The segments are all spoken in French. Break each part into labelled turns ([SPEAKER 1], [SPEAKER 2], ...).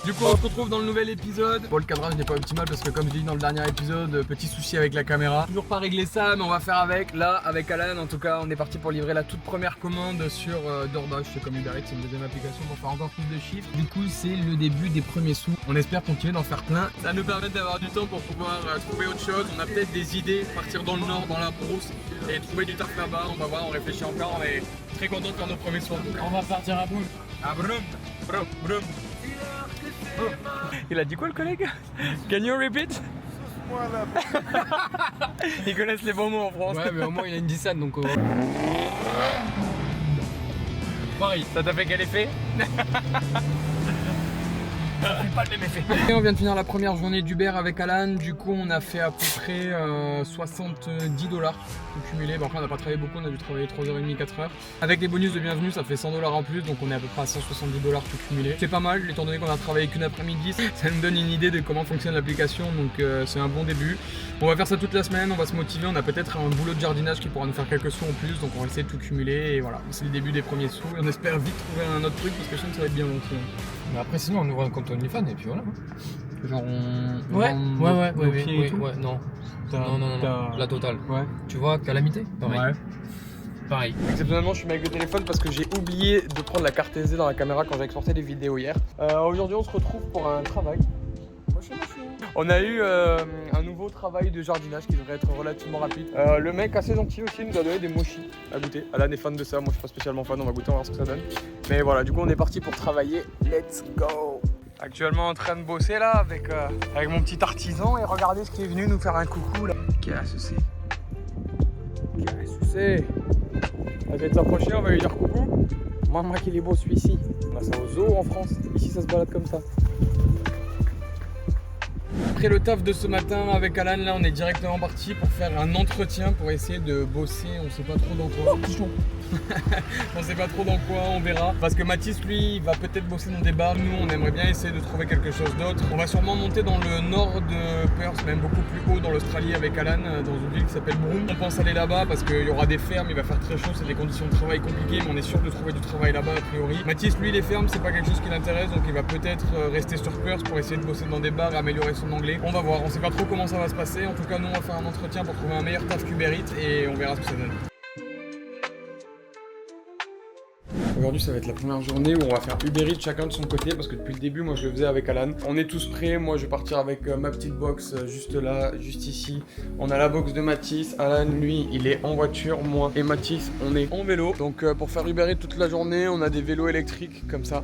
[SPEAKER 1] Du coup on se retrouve dans le nouvel épisode. Bon, le cadrage n'est pas optimal parce que comme je l'ai dit dans le dernier épisode, petit souci avec la caméra. Toujours pas réglé ça, mais on va faire avec. Là avec Alan en tout cas on est parti pour livrer la toute première commande sur DoorDash. C'est comme Uber Eats, c'est une deuxième application pour faire encore plus de chiffres. Du coup c'est le début des premiers sous. On espère continuer d'en faire plein. Ça va nous permettre d'avoir du temps pour pouvoir trouver autre chose. On a peut-être des idées, partir dans le nord, dans la brousse et trouver du taf là-bas. On va voir, on réfléchit encore. On est très content de faire nos premiers sous.
[SPEAKER 2] On va partir à boule.
[SPEAKER 1] Ah brum, brum, brum. Oh. Il a dit quoi le collègue? Can you repeat? Ils connaissent les bons mots en France.
[SPEAKER 2] Ouais, mais au moins il a une dissade donc.
[SPEAKER 1] Pareil, ça t'a fait quel effet? Pas le même effet. Et on vient de finir la première journée d'Uber avec Alan. Du coup, on a fait à peu près 70 $ tout cumulé. Bon, après, on n'a pas travaillé beaucoup, on a dû travailler 3h30, 4h. Avec les bonus de bienvenue, ça fait 100 $ en plus, donc on est à peu près à 170 $ tout cumulé. C'est pas mal, étant donné qu'on a travaillé qu'une après-midi. Ça nous donne une idée de comment fonctionne l'application, donc c'est un bon début. On va faire ça toute la semaine, on va se motiver. On a peut-être un boulot de jardinage qui pourra nous faire quelques sous en plus, donc on va essayer de tout cumuler. Et voilà, c'est le début des premiers sous. Et on espère vite trouver un autre truc parce que je sens que ça va être bien long aussi.
[SPEAKER 2] Mais après, sinon, on ouvre un compte OnlyFans et puis voilà.
[SPEAKER 1] Genre on
[SPEAKER 2] Ouais, non.
[SPEAKER 1] Non.
[SPEAKER 2] La totale.
[SPEAKER 1] Ouais.
[SPEAKER 2] Tu vois, calamité, pareil.
[SPEAKER 1] Ouais.
[SPEAKER 2] Pareil.
[SPEAKER 1] Exceptionnellement, je suis avec le téléphone parce que j'ai oublié de prendre la carte SD dans la caméra quand j'ai exporté les vidéos hier. Aujourd'hui, on se retrouve pour un travail. On a eu un nouveau travail de jardinage qui devrait être relativement rapide. Le mec assez gentil aussi nous a donné des mochis à goûter. Alan est fan de ça, moi je suis pas spécialement fan, on va goûter, on va voir ce que ça donne. Mais voilà, du coup on est parti pour travailler. Let's go! Actuellement en train de bosser là avec mon petit artisan et regardez ce qui est venu nous faire un coucou là. Qu'est-ce que c'est? Qu'est-ce que c'est? On va s'approcher, on va lui dire coucou. Maman qu'il est beau celui-ci. On a ça au zoo en France, ici ça se balade comme ça. Après le taf de ce matin avec Alan, là on est directement parti pour faire un entretien pour essayer de bosser, on sait pas trop dans quoi. On sait pas trop dans quoi, on verra. Parce que Mathis lui il va peut-être bosser dans des bars, nous on aimerait bien essayer de trouver quelque chose d'autre. On va sûrement monter dans le nord de Perth, même beaucoup plus haut dans l'Australie avec Alan, dans une ville qui s'appelle Broome. On pense aller là-bas parce qu'il y aura des fermes, il va faire très chaud, c'est des conditions de travail compliquées, mais on est sûr de trouver du travail là-bas a priori. Mathis lui les fermes c'est pas quelque chose qui l'intéresse, donc il va peut-être rester sur Perth pour essayer de bosser dans des bars et améliorer son anglais. On va voir, on sait pas trop comment ça va se passer. En tout cas nous on va faire un entretien pour trouver un meilleur taf qu'Uber Eats et on verra ce que ça donne. Aujourd'hui ça va être la première journée où on va faire Uber Eats chacun de son côté parce que depuis le début moi je le faisais avec Alan. On est tous prêts, moi je vais partir avec ma petite box juste là, juste ici. On a la box de Mathis, Alan lui il est en voiture, moi et Mathis on est en vélo. Donc pour faire Uber Eats toute la journée on a des vélos électriques comme ça.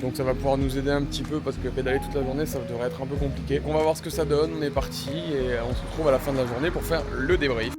[SPEAKER 1] Donc ça va pouvoir nous aider un petit peu parce que pédaler toute la journée ça devrait être un peu compliqué. On va voir ce que ça donne, on est parti et on se retrouve à la fin de la journée pour faire le débrief.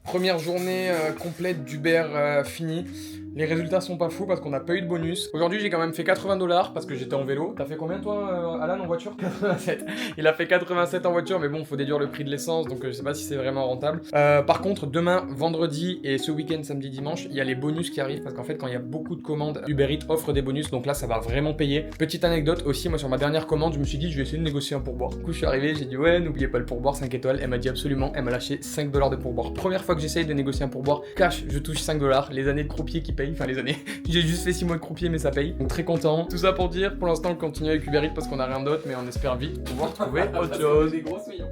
[SPEAKER 1] Première journée complète d'Uber finie. Les résultats sont pas fous parce qu'on n'a pas eu de bonus. Aujourd'hui j'ai quand même fait 80 $ parce que j'étais en vélo. T'as fait combien toi Alan en voiture? 87. Il a fait 87 en voiture mais bon faut déduire le prix de l'essence donc je sais pas si c'est vraiment rentable. Par contre demain vendredi et ce week-end samedi dimanche il y a les bonus qui arrivent parce qu'en fait quand il y a beaucoup de commandes Uber Eats offre des bonus donc là ça va vraiment payer. Petite anecdote aussi, moi sur ma dernière commande je me suis dit je vais essayer de négocier un pourboire. Du coup je suis arrivé, j'ai dit ouais n'oubliez pas le pourboire 5 étoiles. Elle m'a dit absolument, elle m'a lâché 5 $ de pourboire. Première fois que j'essaye de négocier un pourboire cash je touche 5 $. Les années de croupier qui payent, enfin les années j'ai juste fait 6 mois de croupier mais ça paye, donc très content. Tout ça pour dire, pour l'instant on continue avec Uber Eats parce qu'on a rien d'autre mais on espère vite pouvoir trouver autre chose. Des grosses millions.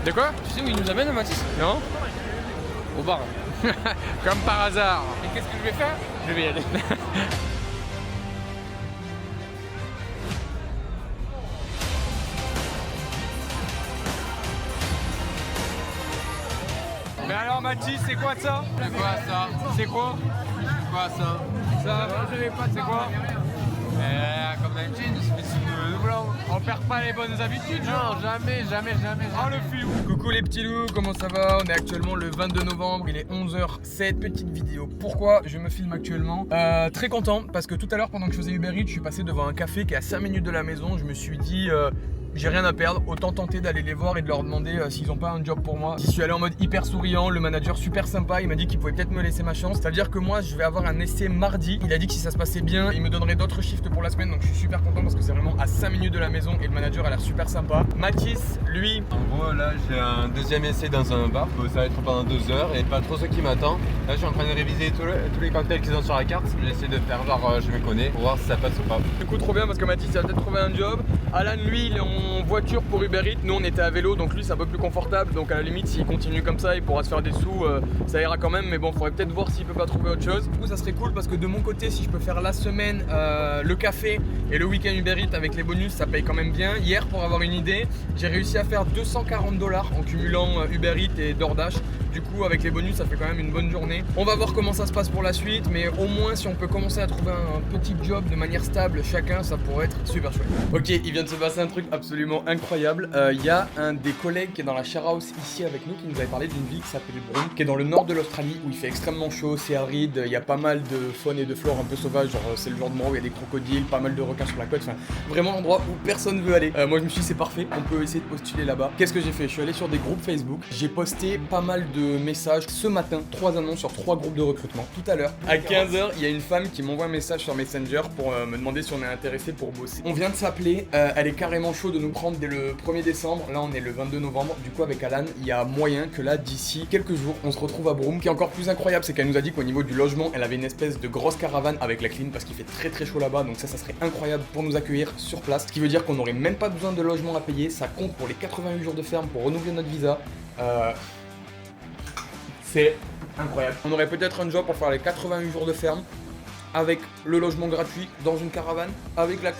[SPEAKER 1] De quoi?
[SPEAKER 2] Tu sais où il nous amène, Mathis?
[SPEAKER 1] Non?
[SPEAKER 2] Au bar.
[SPEAKER 1] Comme par hasard.
[SPEAKER 2] Et qu'est-ce que je vais faire? Je vais y aller.
[SPEAKER 1] Mais alors Mathis, c'est quoi ça?
[SPEAKER 2] C'est quoi ça?
[SPEAKER 1] C'est quoi?
[SPEAKER 2] C'est quoi ça?
[SPEAKER 1] Ça, c'est quoi?
[SPEAKER 2] Comme d'habitude, c'est le blanc.
[SPEAKER 1] On perd pas les bonnes habitudes, genre.
[SPEAKER 2] Non, jamais.
[SPEAKER 1] Oh le filou. Coucou les petits loups, comment ça va? On est actuellement le 22 novembre, il est 11h07, petite vidéo. Pourquoi je me filme actuellement? Très content parce que tout à l'heure pendant que je faisais Uber Eats, je suis passé devant un café qui est à 5 minutes de la maison. Je me suis dit j'ai rien à perdre, autant tenter d'aller les voir et de leur demander s'ils ont pas un job pour moi. J'y suis allé en mode hyper souriant, le manager super sympa, il m'a dit qu'il pouvait peut-être me laisser ma chance. C'est-à-dire que moi je vais avoir un essai mardi, il a dit que si ça se passait bien, il me donnerait d'autres shifts pour la semaine, donc je suis super content parce que c'est vraiment à 5 minutes de la maison et le manager a l'air super sympa. Mathis, lui...
[SPEAKER 3] En gros là j'ai un deuxième essai dans un bar, ça va être pendant 2 heures et pas trop ce qui m'attend. Là je suis en train de réviser tous les cocktails qui sont sur la carte, j'essaie de faire genre je me connais pour voir si ça passe ou pas.
[SPEAKER 1] Du coup trop bien parce que Mathis a peut-être trouvé un job. Alan lui il est en voiture pour Uber Eats, nous on était à vélo donc lui c'est un peu plus confortable, donc à la limite s'il continue comme ça il pourra se faire des sous, ça ira quand même, mais bon faudrait peut-être voir s'il peut pas trouver autre chose. Du coup ça serait cool parce que de mon côté si je peux faire la semaine le café et le week-end Uber Eats avec les bonus ça paye quand même bien. Hier pour avoir une idée j'ai réussi à faire 240 $ en cumulant Uber Eats et DoorDash. Du coup avec les bonus ça fait quand même une bonne journée. On va voir comment ça se passe pour la suite, mais au moins si on peut commencer à trouver un petit job de manière stable chacun, ça pourrait être super chouette. Ok, il vient de se passer un truc absolument incroyable. Il y a un des collègues qui est dans la share house ici avec nous qui nous avait parlé d'une ville qui s'appelle Broome, qui est dans le nord de l'Australie où il fait extrêmement chaud, c'est aride, il y a pas mal de faune et de flore un peu sauvages, genre c'est le genre de endroit où il y a des crocodiles, pas mal de requins sur la côte, enfin vraiment l'endroit où personne veut aller. Moi je me suis dit c'est parfait, on peut essayer de postuler là-bas. Qu'est-ce que j'ai fait? Je suis allé sur des groupes Facebook, j'ai posté pas mal de messages ce matin, 3 annonces sur 3 groupes de recrutement. Tout à l'heure, à 15h, il y a une femme qui m'envoie un message sur Messenger pour me demander si on est intéressé pour bosser. On vient de s'appeler, elle est carrément chaud de nous prendre dès le 1er décembre, là on est le 22 novembre, du coup avec Alan, il y a moyen que là d'ici quelques jours, on se retrouve à Broome. Ce qui est encore plus incroyable, c'est qu'elle nous a dit qu'au niveau du logement, elle avait une espèce de grosse caravane avec la clim parce qu'il fait très très chaud là-bas, donc ça serait incroyable pour nous accueillir sur place, ce qui veut dire qu'on n'aurait même pas besoin de logement à payer, ça compte pour les 88 jours de ferme pour renouveler notre visa. C'est incroyable. On aurait peut-être un job pour faire les 88 jours de ferme avec le logement gratuit dans une caravane avec la...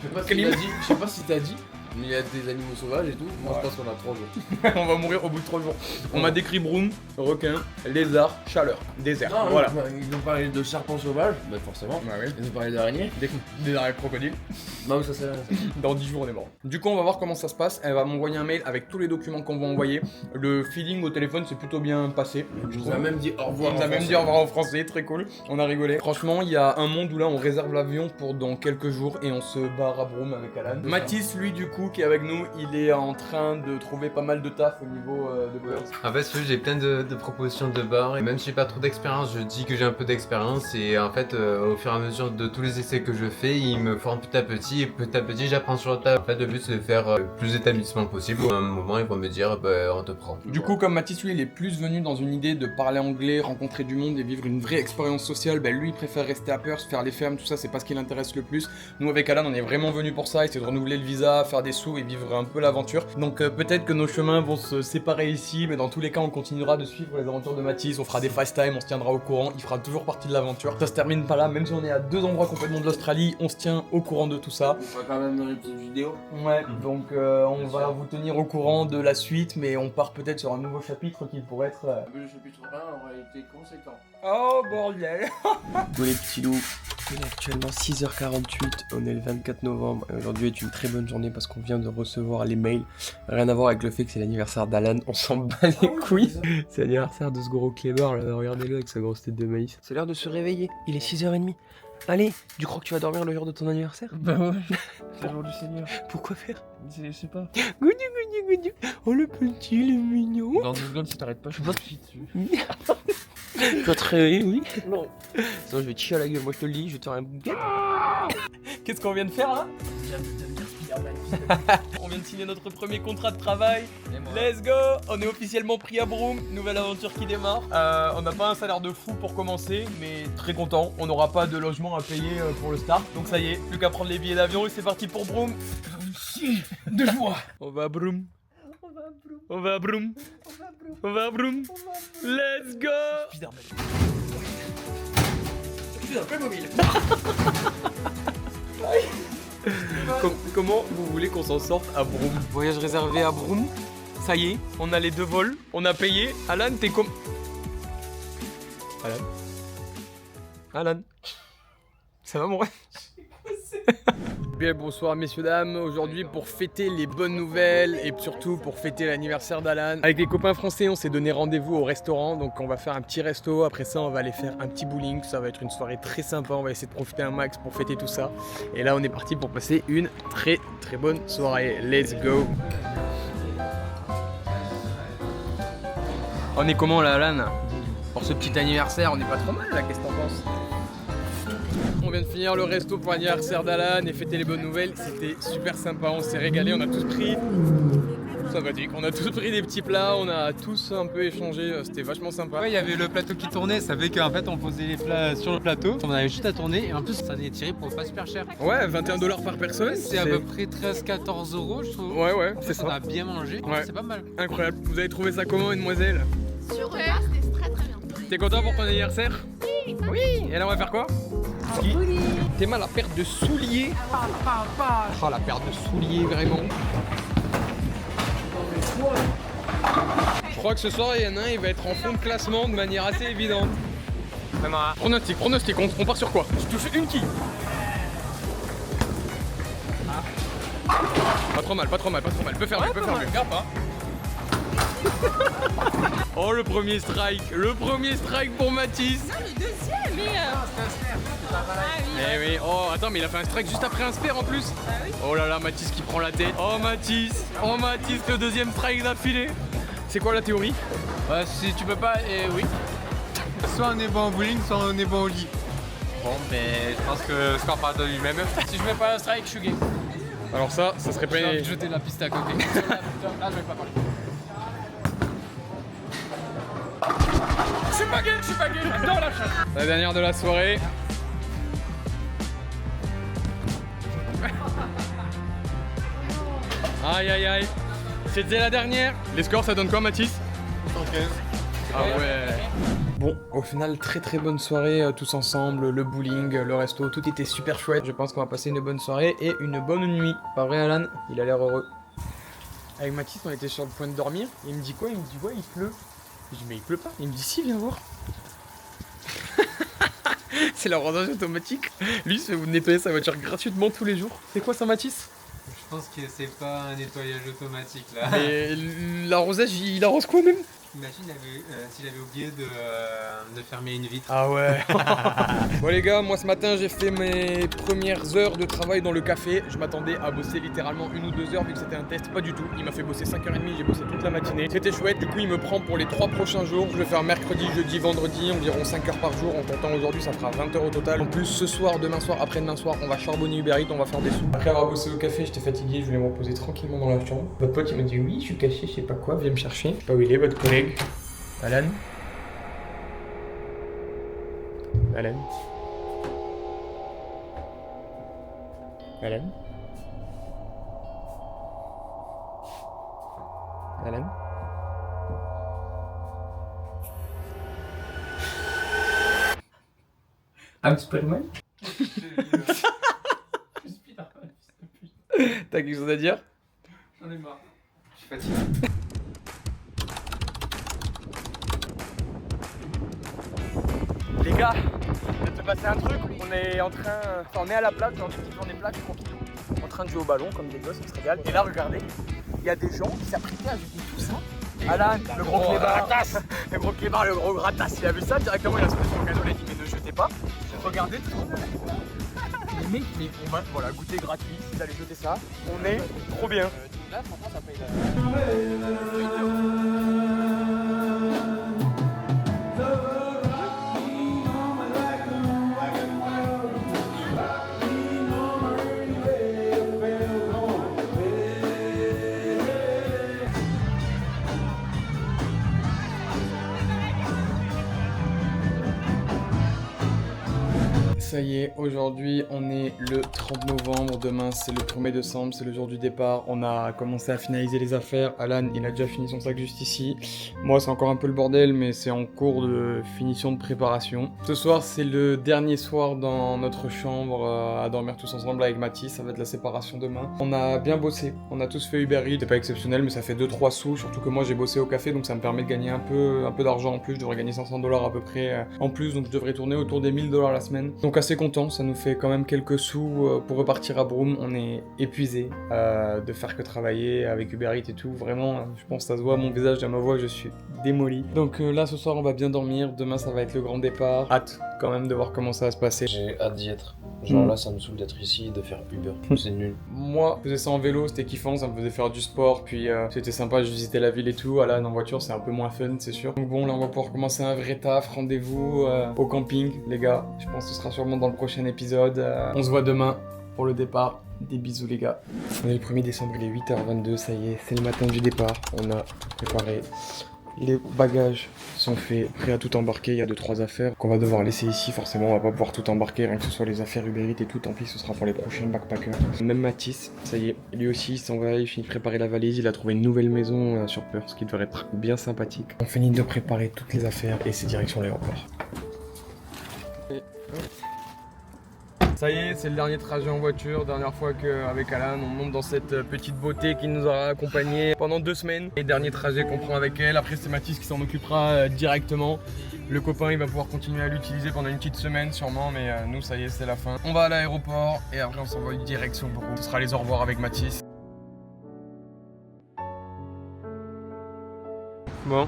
[SPEAKER 4] Je sais pas si t'as dit, mais il y a des animaux sauvages et tout. Moi je pense qu'on a 3 jours.
[SPEAKER 1] On va mourir au bout de 3 jours. On m'a décrit Broome, requin, lézard, chaleur, désert.
[SPEAKER 4] Ah,
[SPEAKER 1] voilà.
[SPEAKER 4] Ils ont parlé de serpents sauvages, bah forcément.
[SPEAKER 1] Bah oui.
[SPEAKER 4] Ils ont parlé d'araignées.
[SPEAKER 1] Des araignées crocodiles.
[SPEAKER 4] Bah où ça sert.
[SPEAKER 1] Dans 10 jours on est mort. Du coup on va voir comment ça se passe. Elle va m'envoyer un mail avec tous les documents qu'on va envoyer. Le feeling au téléphone s'est plutôt bien passé.
[SPEAKER 4] Je nous a même dit au revoir.
[SPEAKER 1] On nous a même dit au revoir en français, très cool. On a rigolé. Franchement il y a un monde où là on réserve l'avion pour dans quelques jours et on se barre à Broome avec Alan. Mathis lui du coup qui est avec nous, il est en train de trouver pas mal de taf au niveau de Birds.
[SPEAKER 3] En fait, j'ai plein de propositions de bar et même si j'ai pas trop d'expérience, je dis que j'ai un peu d'expérience et en fait, au fur et à mesure de tous les essais que je fais, ils me forment petit à petit et petit à petit, j'apprends sur le tas. En fait, le but c'est de faire le plus d'établissements possible. À un moment, ils vont me dire, bah, on te prend.
[SPEAKER 1] Du coup, comme Mathis lui, il est plus venu dans une idée de parler anglais, rencontrer du monde et vivre une vraie expérience sociale, bah lui, il préfère rester à Perth, faire les fermes, tout ça, c'est pas ce qui l'intéresse le plus. Nous, avec Alan, on est vraiment venu pour ça, essayer de renouveler le visa, faire des sous et vivre un peu l'aventure. Donc peut-être que nos chemins vont se séparer ici, mais dans tous les cas on continuera de suivre les aventures de Mathis, on fera des FaceTime, on se tiendra au courant, il fera toujours partie de l'aventure. Ça se termine pas là, même si on est à 2 endroits complètement de l'Australie, on se tient au courant de tout ça.
[SPEAKER 4] On fera quand même une petite vidéo.
[SPEAKER 1] Ouais, donc on va vous tenir au courant de la suite, mais on part peut-être sur un nouveau chapitre qui pourrait être...
[SPEAKER 4] Le chapitre 1 aurait été conséquent.
[SPEAKER 1] Oh bordel.
[SPEAKER 5] Bon les petits loups, il est actuellement 6h48, on est le 24 novembre et aujourd'hui est une très bonne journée parce qu'on vient de recevoir les mails. Rien à voir avec le fait que c'est l'anniversaire d'Alan, on s'en bat les couilles. C'est l'anniversaire de ce gros clébard là, regardez-le avec sa grosse tête de maïs. C'est l'heure de se réveiller, il est 6h30. Allez, tu crois que tu vas dormir le jour de ton anniversaire?
[SPEAKER 4] Bah ouais, c'est le jour du Seigneur.
[SPEAKER 5] Pourquoi faire?
[SPEAKER 4] Je sais pas.
[SPEAKER 5] Gougnou, gougnou, gougnou. Oh le petit, il est mignon.
[SPEAKER 4] Dans 2 secondes, si t'arrêtes pas, je te chie dessus.
[SPEAKER 5] Tu vas te réveiller, oui? Non. Sinon je vais te chier à la gueule, moi je te le dis, je vais te faire un bouquet.
[SPEAKER 1] Qu'est-ce qu'on vient de faire là? On vient de signer notre premier contrat de travail. Let's go! On est officiellement pris à Broome, nouvelle aventure qui démarre. On n'a pas un salaire de fou pour commencer, mais très content. On n'aura pas de logement à payer pour le start. Donc ça y est, plus qu'à prendre les billets d'avion et c'est parti pour Broome.
[SPEAKER 4] De joie.
[SPEAKER 1] On va à Broome. On va à Broome. On va à Broome. Let's go! Comment vous voulez qu'on s'en sorte à Broome? Voyage réservé à Broome. Ça y est, on a les 2 vols, on a payé. Alan, t'es comme... Alan? Alan? Ça va mon rêve? Bien bonsoir messieurs dames, aujourd'hui pour fêter les bonnes nouvelles et surtout pour fêter l'anniversaire d'Alan. Avec les copains français on s'est donné rendez-vous au restaurant, donc on va faire un petit resto, après ça on va aller faire un petit bowling, ça va être une soirée très sympa, on va essayer de profiter un max pour fêter tout ça. Et là on est parti pour passer une très bonne soirée, let's go. On est comment là Alan? Pour ce petit anniversaire on est pas trop mal là, qu'est-ce que t'en penses? On vient de finir le resto pour l'anniversaire d'Alan et fêter les bonnes nouvelles, c'était super sympa, on s'est régalé, on a tous pris, sympathique, on a tous pris des petits plats, on a tous un peu échangé, c'était vachement sympa.
[SPEAKER 2] Ouais, il y avait le plateau qui tournait, ça fait qu'en fait on posait les plats sur le plateau, on avait juste à tourner et en plus ça n'est tiré pour pas super cher.
[SPEAKER 1] Ouais, 21 $ par personne.
[SPEAKER 2] C'est à peu près 13-14 euros je trouve.
[SPEAKER 1] Ouais,
[SPEAKER 2] En
[SPEAKER 1] c'est
[SPEAKER 2] fait,
[SPEAKER 1] ça.
[SPEAKER 2] on a bien mangé,
[SPEAKER 1] Ouais.
[SPEAKER 2] c'est pas mal.
[SPEAKER 1] Incroyable. Vous avez trouvé ça comment, mademoiselle?
[SPEAKER 6] Super, c'était très très bien.
[SPEAKER 1] T'es content pour ton anniversaire? Oui. Et là on va faire quoi? Ski. T'es mal la paire de souliers. Oh la paire de souliers vraiment. Je crois que ce soir il y en a un, il va être en fond de classement de manière assez évidente. Pronostic, on part sur quoi? Je touche une quille. Pas trop mal, peut faire mieux, Regarde pas. Oh le premier strike pour Mathis.
[SPEAKER 6] Non, le deuxième, mais. Ah oui.
[SPEAKER 1] Eh oui, oh attends mais il a fait un strike juste après un spare en plus.
[SPEAKER 6] Bah oui.
[SPEAKER 1] Oh là là, Mathis qui prend la tête. Oh Mathis, le deuxième strike d'affilée. C'est quoi la théorie?
[SPEAKER 2] Ouais, si tu peux pas, oui. Soit on est bon au bowling, soit on est bon au lit. Bon, mais je pense que le score part de lui-même. Si je mets pas un strike, je suis gay.
[SPEAKER 1] Alors ça serait pas...
[SPEAKER 2] J'ai envie de jeter la piste à côté. Là, je vais pas parler.
[SPEAKER 1] Je suis pas gay, j'adore la chatte. La dernière de la soirée. Aïe aïe aïe. C'était la dernière. Les scores ça donne quoi Mathis?
[SPEAKER 2] 115.
[SPEAKER 1] Ah ouais. Bon, au final, très bonne soirée tous ensemble, le bowling, le resto, tout était super chouette. Je pense qu'on va passer une bonne soirée et une bonne nuit. Pas vrai Alan? Il a l'air heureux. Avec Mathis, on était sur le point de dormir. Il me dit quoi? Il me dit ouais, il pleut. Je dis mais il pleut pas. Il me dit si, viens voir. C'est l'arrosage automatique. Lui, il se fait vous nettoyer sa voiture gratuitement tous les jours. C'est quoi ça Mathis?
[SPEAKER 3] Je pense que c'est pas un nettoyage automatique là.
[SPEAKER 1] Et l'arrosage, il arrose quoi même?
[SPEAKER 3] Imagine s'il avait oublié de fermer une vitre.
[SPEAKER 1] Ah ouais. Bon les gars, moi ce matin j'ai fait mes premières heures de travail dans le café. Je m'attendais à bosser littéralement 1 ou 2 heures vu que c'était un test, pas du tout. Il m'a fait bosser 5h30, j'ai bossé toute la matinée. C'était chouette, du coup il me prend pour les 3 prochains jours. Je vais faire mercredi, jeudi, vendredi, environ 5 heures par jour. En comptant aujourd'hui ça fera 20 heures au total. En plus ce soir, demain soir, après-demain soir, on va charbonner Uber Eats, on va faire des sous. Après avoir bossé au café, j'étais fatigué, je voulais me reposer tranquillement dans la chambre. Votre pote il m'a dit oui, je suis caché, je sais pas quoi, viens me chercher. Je sais pas où il est, votre collègue. Alan? Alan? Alan? Alan? Un petit peu de mal? T'as quelque chose à dire?
[SPEAKER 2] J'en ai marre.
[SPEAKER 3] Je suis fatigué.
[SPEAKER 1] Les gars, je vais te passer un truc, on est en train, enfin, on est à la plage, dans une petite journée plage tranquille, en train de jouer au ballon comme des gosses, on se régale. Et là regardez, il y a des gens qui s'apprêtaient à jeter tout ça. Alan, le gros clébard, le gros clébard, le gros gratas, il a vu ça directement, il a sauté son cadeau, il a dit mais ne jetez pas. Regardez tout le monde. Les mecs, mais on va voilà, goûter gratuit, vous allez jeter ça, on est trop bien.
[SPEAKER 2] Là, franchement, ça paye
[SPEAKER 1] Ça y est, aujourd'hui on est le 30 novembre, demain c'est le 1er décembre, c'est le jour du départ. On a commencé à finaliser les affaires, Alan il a déjà fini son sac juste ici. Moi c'est encore un peu le bordel mais c'est en cours de finition de préparation. Ce soir c'est le dernier soir dans notre chambre à dormir tous ensemble avec Mathis, ça va être la séparation demain. On a bien bossé, on a tous fait Uber Eats, c'est pas exceptionnel mais ça fait 2-3 sous, surtout que moi j'ai bossé au café donc ça me permet de gagner un peu d'argent en plus, je devrais gagner 500 $ à peu près en plus donc je devrais tourner autour des 1000 $ la semaine. Donc assez content, ça nous fait quand même quelques sous pour repartir à Broome. On est épuisé de faire que travailler avec Uber Eats et tout. Vraiment, je pense que ça se voit à mon visage, à ma voix, je suis démoli. Donc là, ce soir, on va bien dormir. Demain, ça va être le grand départ. Hâte quand même de voir comment ça va se passer.
[SPEAKER 5] J'ai hâte d'y être. Genre là, ça me saoule d'être ici et de faire Uber. C'est nul.
[SPEAKER 1] Moi, je faisais ça en vélo, c'était kiffant, ça me faisait faire du sport, puis c'était sympa, je visitais la ville et tout. Alan en voiture, c'est un peu moins fun, c'est sûr. Donc bon, là, on va pouvoir commencer un vrai taf. Rendez-vous au camping, les gars. Je pense que ce sera sûrement dans le prochain épisode. On se voit demain pour le départ. Des bisous, les gars. On est le 1er décembre, il est 8h22, ça y est, c'est le matin du départ. On a tout préparé. Les bagages sont faits, prêts à tout embarquer. Il y a 2-3 affaires qu'on va devoir laisser ici. Forcément, on va pas pouvoir tout embarquer, rien que ce soit les affaires Uber Eats et tout. Tant pis, ce sera pour les prochains backpackers. Même Mathis, ça y est, lui aussi, il s'en va. Il finit de préparer la valise. Il a trouvé une nouvelle maison sur Perth, ce qui devrait être bien sympathique. On finit de préparer toutes les affaires et c'est direction l'aéroport. Ça y est, c'est le dernier trajet en voiture, dernière fois qu'avec Alan, on monte dans cette petite beauté qui nous aura accompagnés pendant 2 semaines. Et dernier trajet qu'on prend avec elle, après c'est Mathis qui s'en occupera directement. Le copain, il va pouvoir continuer à l'utiliser pendant une petite semaine sûrement, mais nous ça y est, c'est la fin. On va à l'aéroport et après on s'envoie direction Broome. Ce sera les au revoir avec Mathis.
[SPEAKER 2] Bon.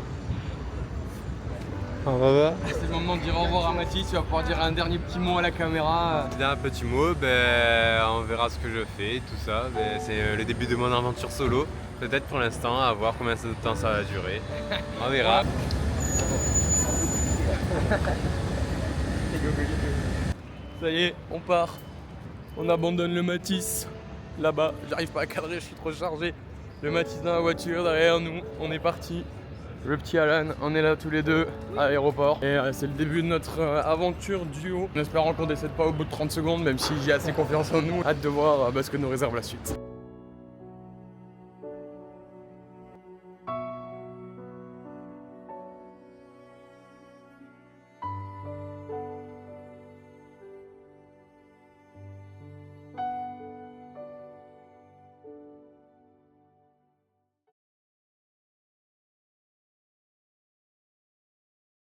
[SPEAKER 2] On va voir.
[SPEAKER 1] C'est le moment de dire au revoir à Mathis, tu vas pouvoir dire un dernier petit mot à la caméra.
[SPEAKER 3] Un petit mot, ben, on verra ce que je fais, tout ça. Ben, c'est le début de mon aventure solo. Peut-être pour l'instant, à voir combien de temps ça va durer. On verra.
[SPEAKER 1] Ça y est, on part. On abandonne le Mathis là-bas. J'arrive pas à cadrer, je suis trop chargé. Le Mathis dans la voiture, derrière nous, on est parti. Le petit Alan, on est là tous les deux à l'aéroport. Et c'est le début de notre aventure duo. En espérant qu'on décède pas au bout de 30 secondes, même si j'ai assez confiance en nous. Hâte de voir ce que nous réserve la suite.